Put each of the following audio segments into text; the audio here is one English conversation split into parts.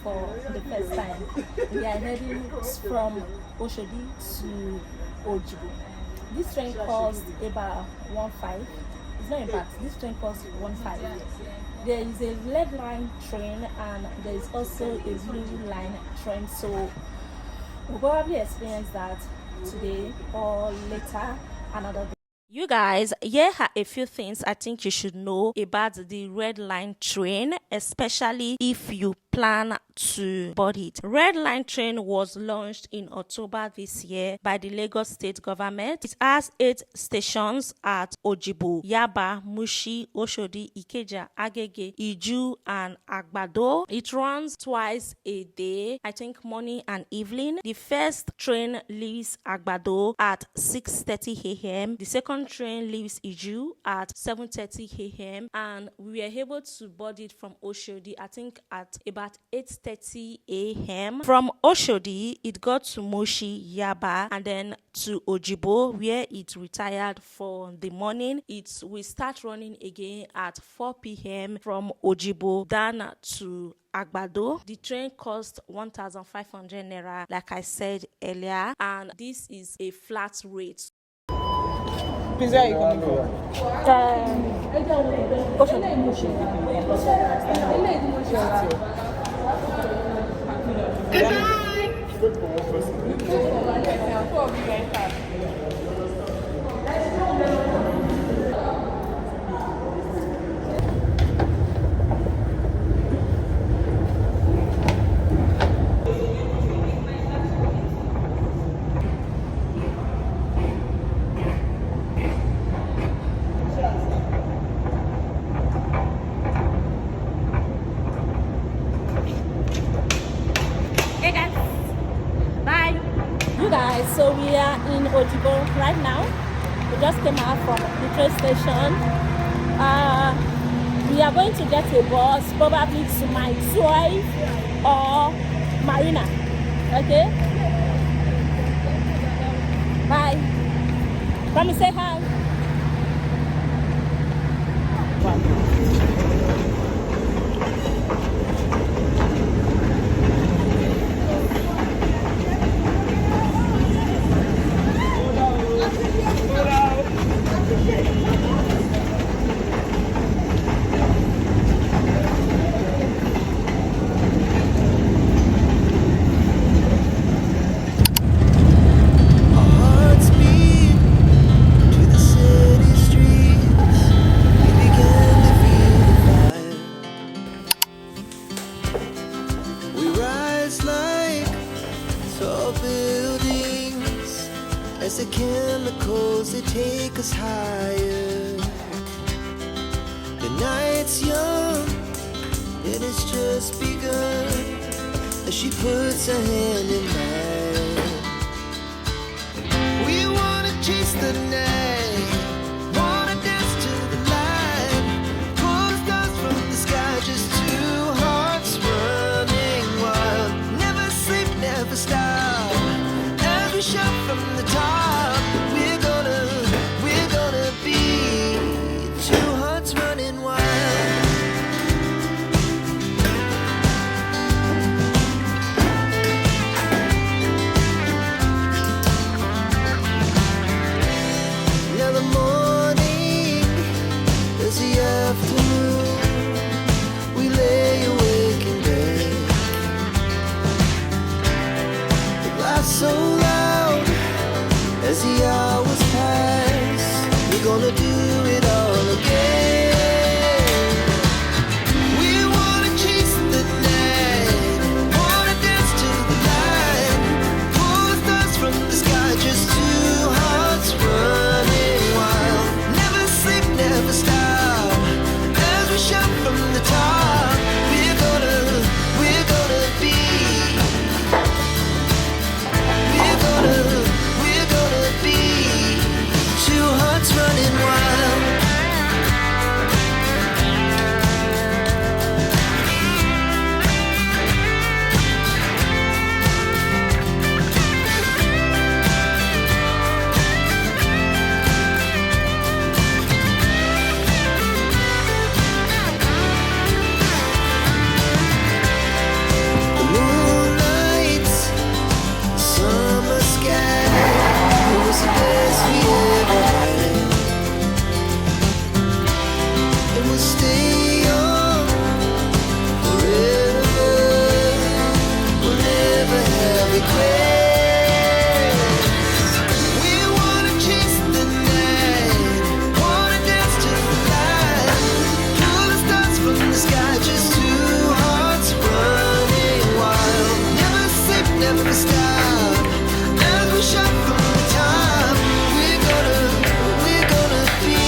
for the first time. We are heading from Oshodi to Ojibo. This train costs about 1.5. It's not in fact, this train costs 1.5. There is a red line train and there is also a blue line train, so we'll probably experience that today or later another day. You guys, here are a few things I think you should know about the red line train, especially if you plan to board it. Red line train was launched in October this year by the Lagos state government. It has 8 stations at Ojibo, Yaba, Mushi, Oshodi, Ikeja, Agege, Iju, and Agbado. It runs twice a day, I think morning and evening. The first train leaves Agbado at 6:30 a.m. The second train leaves Iju at 7:30 a.m. and we were able to board it from Oshodi, I think at about 8:30 a.m. From Oshodi, it got to Moshi, Yaba, and then to Ojibo, where it retired for the morning. It will start running again at 4 p.m. from Ojibo down to Agbado. The train cost 1,500 naira, like I said earlier, and this is a flat rate. Please, where are you coming from? Hey guys, bye. You guys, so we are in Ojibo right now. We just came out from the train station. We are going to get a bus, probably to my 12 or Marina. Okay? Bye. Come and say hi. As the chemicals, they take us higher. The night's young, and it's just begun. As she puts her hand in mine, we wanna chase the night, wanna dance to the light, pull stars from the sky, just two hearts running wild. Never sleep, never stop, as we shout from the top. So loud as the hours pass, we're gonna do it all again. We wanna chase the night, wanna dance to the light, pull stars from the sky, just two hearts running wild. Never sleep, never stop, as we shout from the top. We're gonna be. We're gonna be two hearts running wild. request. We wanna chase the night, wanna dance to the light, pull the stars from the sky, just two hearts running wild. Never sleep, never stop, as we shot from the top. We're gonna be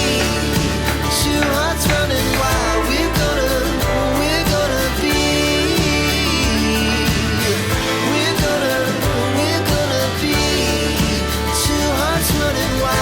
two hearts running wild. We're gonna be. We're gonna be two hearts running wild.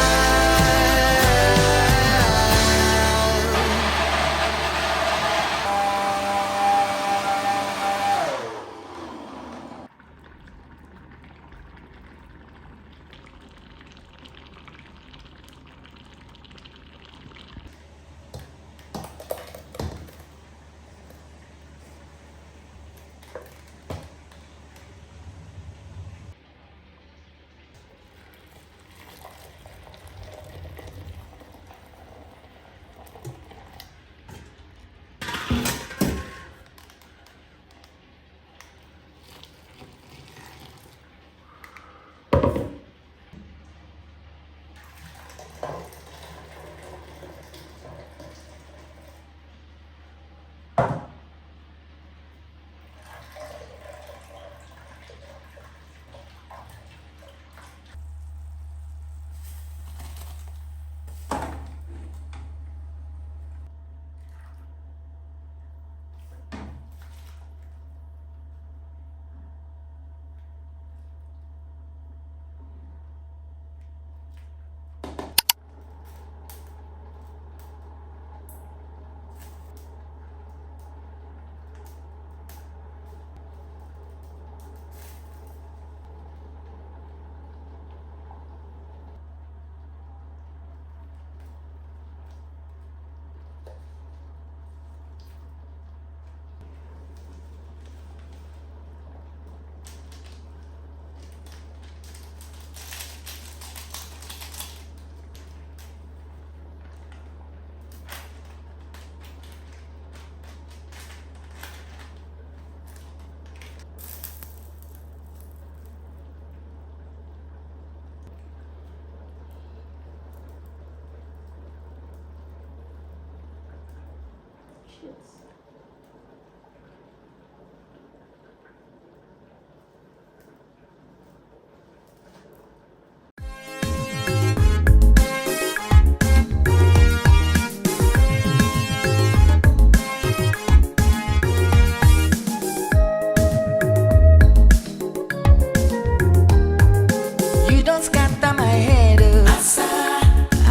You don't scatter my head, oh. Asa,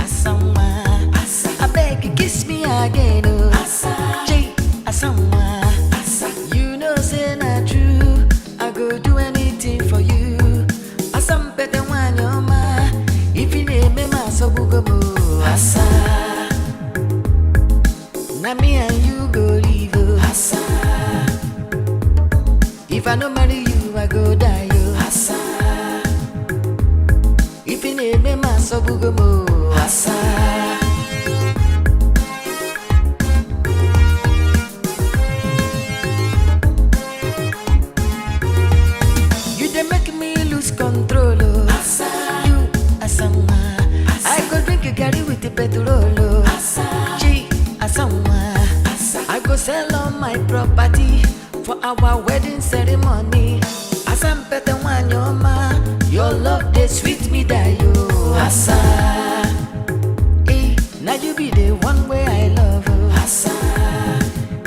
asama, asa. I beg you kiss me again, oh. Asa, J, asama, asa. You know say not true. I go do anything for you. Asam better one your ma. If you name me ma so bugobo. Asa, na me and you go live, oh. Asa, if I no marry you, I go die, oh. Asa. If you name me maso bugomo asa. You dey make me lose control, oh. Asa. You asama, I go drink a garri with the petrol, oh. Asa. G asama, I go sell all my property for our wedding ceremony. Asam pete wanyoma, your love they sweet me die, yo. Asa, now you be the one way I love, oh. Asa,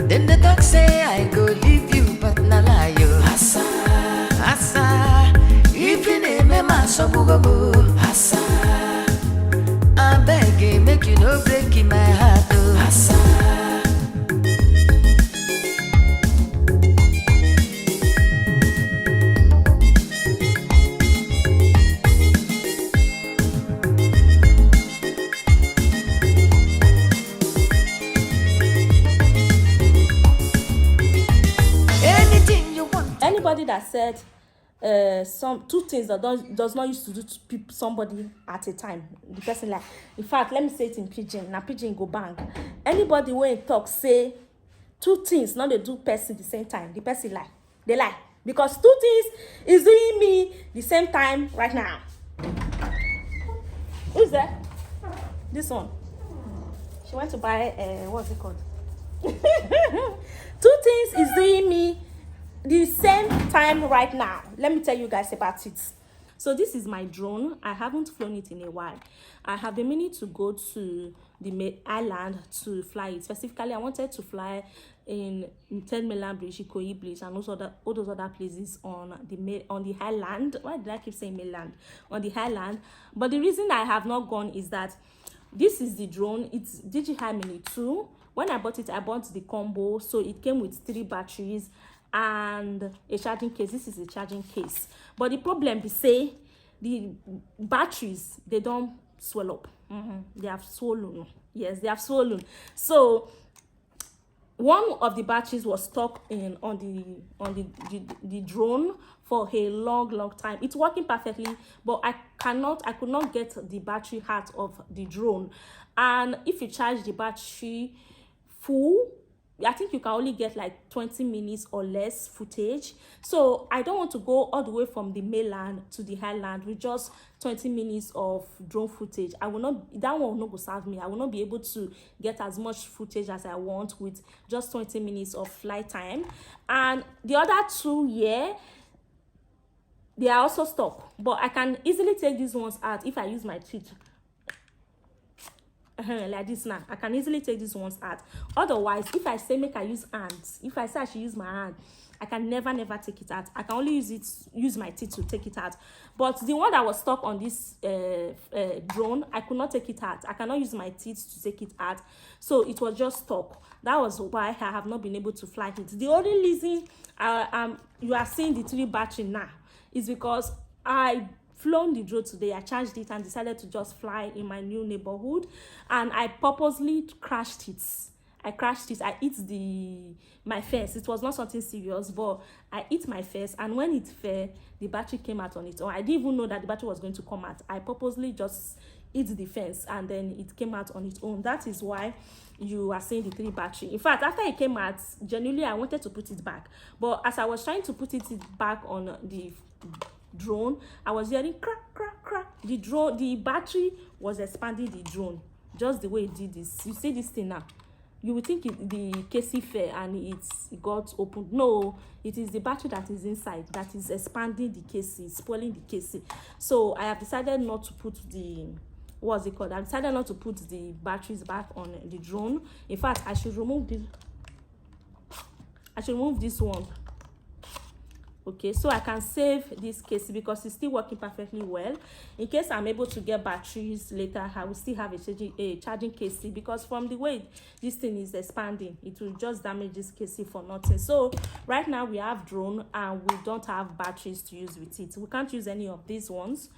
then the talk say I go leave you, but na lie, yo. Asa, asa, if you name me ma so bugobo. Asa, I beg you, make you no break in my heart, oh. Asa. Anybody that said some two things that does not used to do to somebody at a time, the person like, in fact, let me say it in pidgin. Now pidgin go bang. Anybody when talk say two things, not they do person the same time, the person lie. They lie. because two things is doing me the same time right now. Who's that? This one. She went to buy what's it called? Two things is doing me the same time right now. Let me tell you guys about it. So this is my drone. I haven't flown it in a while. I have been meaning to go to the island to fly it. Specifically, I wanted to fly in 10 mainland bridge, Ikoyi bridge, and also all those other places on the highland. Why did I keep saying mainland? On the highland. But the reason I have not gone is that this is the drone. It's DJI Mini 2. When I bought it, I bought the combo, so it came with 3 batteries and a charging case. This is a charging case, but the problem is, say, the batteries, they don't swell up. They have swollen. Yes, they have swollen. So one of the batteries was stuck on the drone for a long time. It's working perfectly, but I could not get the battery out of the drone. And if you charge the battery full, I think you can only get like 20 minutes or less footage. So I don't want to go all the way from the mainland to the highland with just 20 minutes of drone footage. That one will not go serve me. I will not be able to get as much footage as I want with just 20 minutes of flight time. And the other 2 here, they are also stuck, but I can easily take these ones out if I use my teeth. Like this now, I can easily take these ones out. Otherwise, if I say make I use hands, if I say I should use my hand, I can never take it out. I can only use my teeth to take it out. But the one that was stuck on this drone, I could not take it out. I cannot use my teeth to take it out, so it was just stuck. That was why I have not been able to fly it. The only reason you are seeing the 3 battery now is because I flown the drone today. I charged it and decided to just fly in my new neighborhood, and I purposely crashed it. I hit my fence. It was not something serious, but I hit my fence, and when it fell, the battery came out on its own. I didn't even know that the battery was going to come out. I purposely just hit the fence, and then it came out on its own. That is why you are seeing the 3 battery. In fact, after it came out, genuinely I wanted to put it back, but as I was trying to put it back on the drone, I was hearing crack. The battery was expanding the drone just the way it did this. You see this thing now, you would think the casing fell and it got opened. No, it is the battery that is inside that is expanding the casing, spoiling the casing. So I have decided not to put the I decided not to put the batteries back on the drone. In fact, I should remove this one. Okay, so I can save this case because it's still working perfectly well. In case I'm able to get batteries later, I will still have a charging case, because from the way this thing is expanding, it will just damage this case for nothing. So right now we have drone and we don't have batteries to use with it. We can't use any of these ones.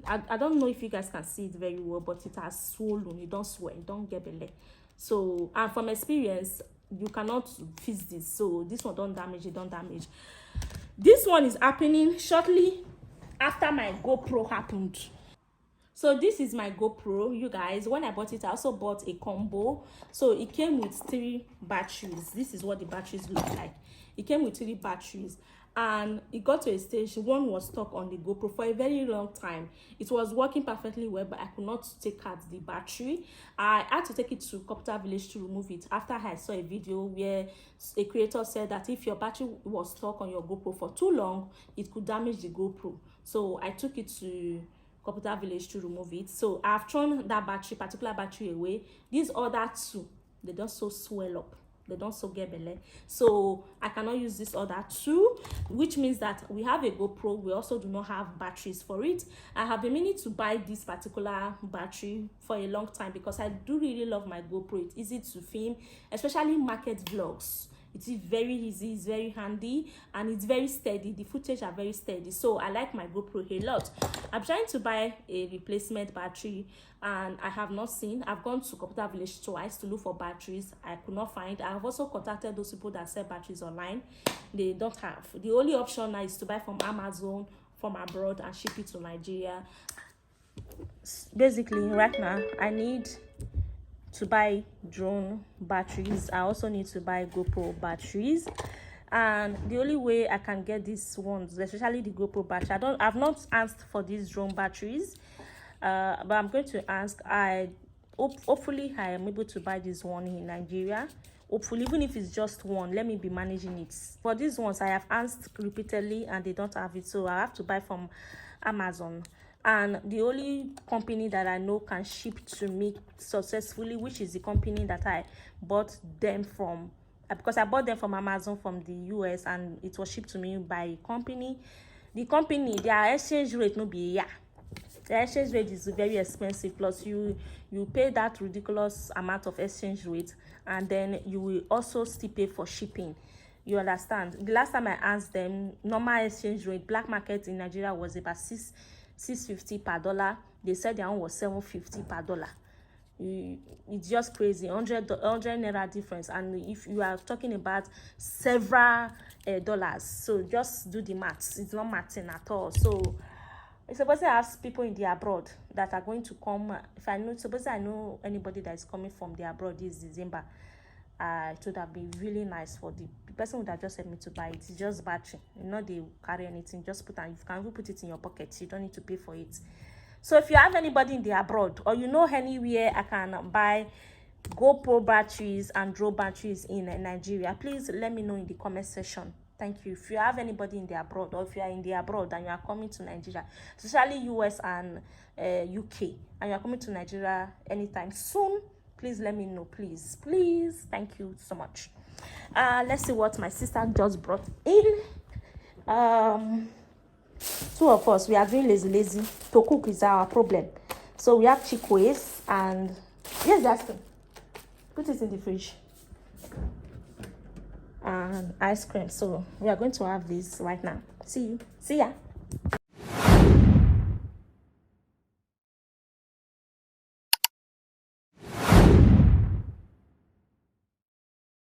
I don't know if you guys can see it very well, but it has swollen. It don't swell, it don't get belly. So, and from experience, you cannot fix this. So this one don't damage, it don't damage. This one is happening shortly after my GoPro happened. So this is my GoPro, you guys. When I bought it, I also bought a combo. So it came with 3 batteries. This is what the batteries look like. It came with 3 batteries, and it got to a stage one was stuck on the GoPro for a very long time. It was working perfectly well, but I could not take out the battery. I had to take it to Computer Village to remove it after I saw a video where a creator said that if your battery was stuck on your GoPro for too long, it could damage the GoPro. So I took it to Computer Village to remove it. So I've thrown that particular battery away. These other 2, they don't so swell up, they don't so get belly, so I cannot use this other 2, which means that we have a GoPro, we also do not have batteries for it. I have been meaning to buy this particular battery for a long time because I do really love my GoPro. It's easy to film, especially market vlogs. It is very easy, it's very handy, and it's very steady. The footage are very steady, so I like my GoPro a lot. I'm trying to buy a replacement battery, and I have not seen. I've gone to Computer Village twice to look for batteries. I could not find. I have also contacted those people that sell batteries online. They don't have. The only option now is to buy from Amazon from abroad and ship it to Nigeria. Basically, right now I need to buy drone batteries. I also need to buy GoPro batteries, And the only way I can get these ones, especially the GoPro battery, I've not asked for these drone batteries, but I'm going to ask. Hopefully I am able to buy this one in Nigeria. Hopefully, even if it's just one, let me be managing it. For these ones, I have asked repeatedly and they don't have it, so I have to buy from Amazon. And the only company that I know can ship to me successfully, which is the company that I bought them from, because I bought them from Amazon from the US and it was shipped to me by a company. The company, their exchange rate no be the exchange rate is very expensive, plus you pay that ridiculous amount of exchange rate, and then you will also still pay for shipping. You understand? The last time I asked them, normal exchange rate black market in Nigeria was about 650 per dollar. They said their own was 750 per dollar. It's just crazy. 100 naira difference, and if you are talking about several dollars, so just do the maths. It's not mathing at all. So suppose I ask people in the abroad that are going to come. If I know, suppose I know anybody that is coming from the abroad this December, it would have been really nice for the person would have just helped me to buy it. It's just battery, they carry anything. Just put, and you can even put it in your pocket. You don't need to pay for it. So if you have anybody in the abroad, or you know anywhere I can buy GoPro batteries and drone batteries in Nigeria, please let me know in the comment section. Thank you. If you have anybody in the abroad, or if you are in the abroad and you are coming to Nigeria, especially US and UK, and you are coming to Nigeria anytime soon, please let me know. Please. Thank you so much. Let's see what my sister just brought in. Two of us, we are doing lazy. To cook is our problem. So we have chickpeas and yes, Justin, put it in the fridge. And ice cream. So we are going to have this right now. See ya.